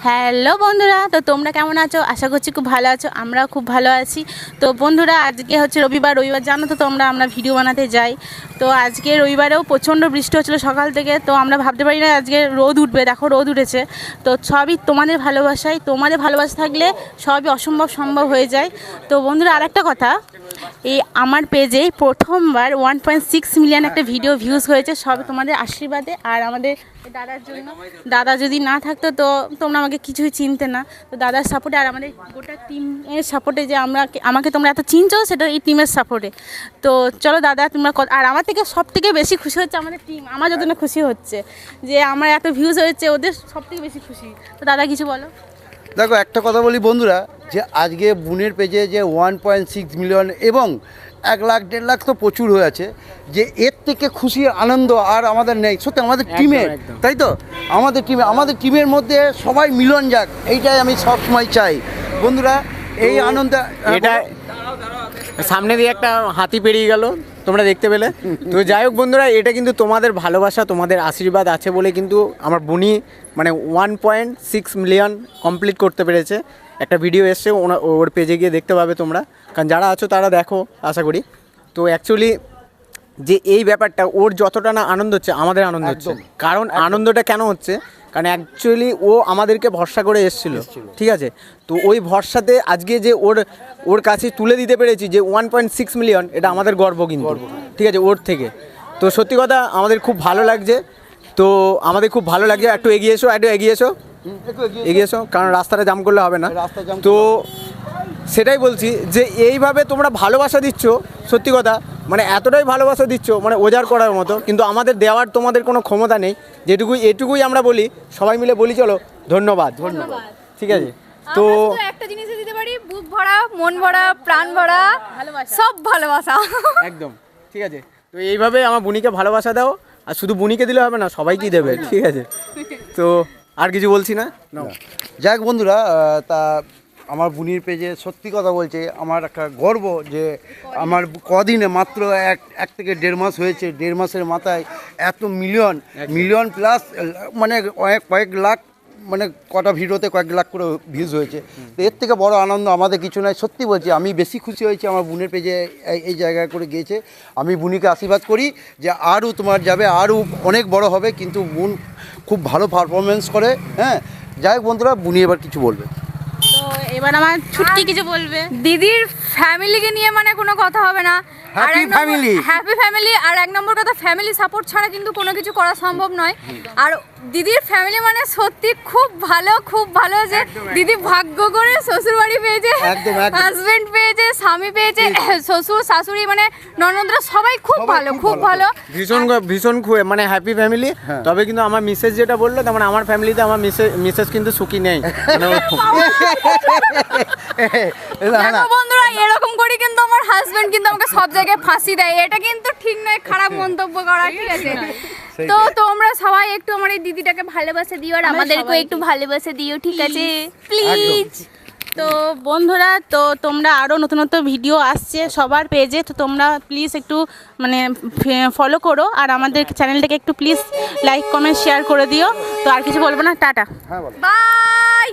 Hello বন্ধুরা, তো তোমরা কেমন আছো? আশা করছি খুব ভালো আছো। আমরাও খুব ভালো আছি। তো বন্ধুরা, আজকে হচ্ছে রবিবার জানো তো তোমরা, আমরা ভিডিও বানাতে যাই। তো আজকে রবিবারেও প্রচণ্ড বৃষ্টি হচ্ছিলো সকাল থেকে। তো আমরা ভাবতে পারি না আজকে রোদ উঠবে, দেখো রোদ উঠেছে। তো সবই তোমাদের ভালোবাসায়, তোমাদের ভালোবাসা থাকলে সবই অসম্ভব সম্ভব হয়ে যায়। তো বন্ধুরা, আরেকটা কথা, এই আমার পেজে প্রথমবার 1.6 মিলিয়ন একটা ভিডিও ভিউজ হয়েছে, সব তোমাদের আশীর্বাদে আর আমাদের দাদার জন্য। দাদা যদি না থাকতো তো তোমরা আমাকে কিছুই চিনতে না। তো দাদার সাপোর্টে আর আমাদের গোটা টিমের সাপোর্টে যে আমাকে তোমরা এত চিনছো, সেটা এই টিমের সাপোর্টে। তো চলো দাদা, তোমরা আর আমার থেকে সব থেকে বেশি খুশি হচ্ছে আমাদের টিম। আমার যত না খুশি হচ্ছে যে আমার এত ভিউজ হয়েছে, ওদের সব থেকে বেশি খুশি। তো দাদা কিছু বলো। দেখো, একটা কথা বলি বন্ধুরা, যে আজকে বোনের পেজে যে 1.6 মিলিয়ন এবং 1 লাখ 1.5 লাখ তো প্রচুর হয়ে আছে, যে এর থেকে খুশি আনন্দ আর আমাদের নেই। সত্যি আমাদের টিমের, তাই তো, আমাদের টিমের মধ্যে সবাই মিলন যাক, এইটাই আমি সবসময় চাই বন্ধুরা। এই আনন্দ, এটা সামনে দিয়ে একটা হাতি পেরিয়ে গেল, তোমরা দেখতে পেলে। তো যাই হোক বন্ধুরা, এটা কিন্তু তোমাদের ভালোবাসা, তোমাদের আশীর্বাদ আছে বলে কিন্তু আমার বুনি মানে 1.6 মিলিয়ন কমপ্লিট করতে পেরেছে। একটা ভিডিও এসছে, ওর পেজে গিয়ে দেখতে পাবে তোমরা, কারণ যারা আছো তারা দেখো আশা করি। তো অ্যাকচুয়ালি যে এই ব্যাপারটা ওর যতটা না আনন্দ হচ্ছে, আমাদের আনন্দ হচ্ছে। কারণ আনন্দটা কেন হচ্ছে, কারণ অ্যাকচুয়ালি ও আমাদেরকে ভরসা করে এসেছিল, ঠিক আছে। তো ওই ভরসাতে আজকে যে ওর কাছে তুলে দিতে পেরেছি যে 1.6 মিলিয়ন, এটা আমাদের গর্ব কিন্তু, ঠিক আছে, ওর থেকে। তো সত্যি কথা আমাদের খুব ভালো লাগছে। তো আমাদের খুব ভালো লাগছে। একটু এগিয়ে এসো, কারণ রাস্তাটা জাম করলে হবে না। তো সেটাই বলছি যে এইভাবে তোমরা ভালোবাসা দিচ্ছ, সত্যি কথা মানে এতটাই ভালোবাসা দিচ্ছ মানে ওজার করার মতো, কিন্তু আমাদের দেওয়ার তোমাদের কোনো ক্ষমতা নেই। এটুকুই আমরা বলি, সবাই মিলে বলি, চলো ধন্যবাদ, ঠিক আছে। তো একটা জিনিসই দিতে পারি, বুক ভরা, মন ভরা, প্রাণ ভরা ভালোবাসা, সব ভালোবাসা একদম ঠিক আছে। তো এইভাবে আমার বুনিকে ভালোবাসা দাও, আর শুধু বুনিকে দিলে হবে না, সবাইকেই দেবে, ঠিক আছে। তো আর কিছু বলছি না। যাক বন্ধুরা, তা আমার বুনির পেজে সত্যি কথা বলছে, আমার একটা গর্ব যে আমার কদিনে মাত্র এক থেকে 1.5 মাস হয়েছে, 1.5 মাসের মাথায় এত মিলিয়ন প্লাস, মানে কয়েক লাখ, মানে কটা ভিডিওতে কয়েক লাখ করে ভিউজ হয়েছে। তো এর থেকে বড় আনন্দ আমাদের কিছু নয়। সত্যি বলছি, আমি বেশি খুশি হয়েছি আমার বোনের পেজে এই জায়গায় করে গিয়েছে। আমি বুনিকে আশীর্বাদ করি যে আরও তোমার যাবে, আরও অনেক বড় হবে, কিন্তু বোন খুব ভালো পারফরমেন্স করে। হ্যাঁ, যাই হোক বন্ধুরা, বুনি এবার কিছু বলবে। তো এবার আমার ছুটকি কিছু বলবে। দিদির ফ্যামিলিকে নিয়ে মানে কোনো কথা হবে না। Happy family. আর 1 নম্বর কথা, ফ্যামিলি সাপোর্ট ছাড়া কিন্তু কোনো কিছু করা সম্ভব নয়। আর দিদির ফ্যামিলি মানে সত্যি খুব ভালো যে দিদি ভাগ্য করে শ্বশুর বাড়ি পেয়েছে, হাজবেন্ড পেয়েছে, স্বামী পেয়েছে, শ্বশুর শাশুড়ি মানে ননদরা সবাই খুব ভালো, ভীষণ মানে হ্যাপি ফ্যামিলি। তবে কিন্তু আমার মিসেস যেটা বললো, তার মানে আমার ফ্যামিলিতে আমার মিসেস কিন্তু সুখী নেই। বন্ধুরা, এরকম করি কিন্তু আমার হাজবেন্ড কিন্তু আমাকে সব জায়গায় ফাঁসি দেয়, এটা কিন্তু ঠিক নয়, খারাপ মন্তব্য করা, ঠিক আছে। তো তোমরা সবাই একটু আমার এই দিদিটাকে ভালোবাসা দিও, আর আমাদেরকেও একটু ভালোবাসা দিও, ঠিক আছে, প্লিজ। তো বন্ধুরা, তো তোমরা আরও নতুন ভিডিও আসছে সবার পেজে, তো তোমরা প্লিজ একটু মানে ফলো করো, আর আমাদের চ্যানেলটাকে একটু প্লিজ লাইক কমেন্ট শেয়ার করে দিও। তো আর কিছু বলবো না, টাটা, বাই।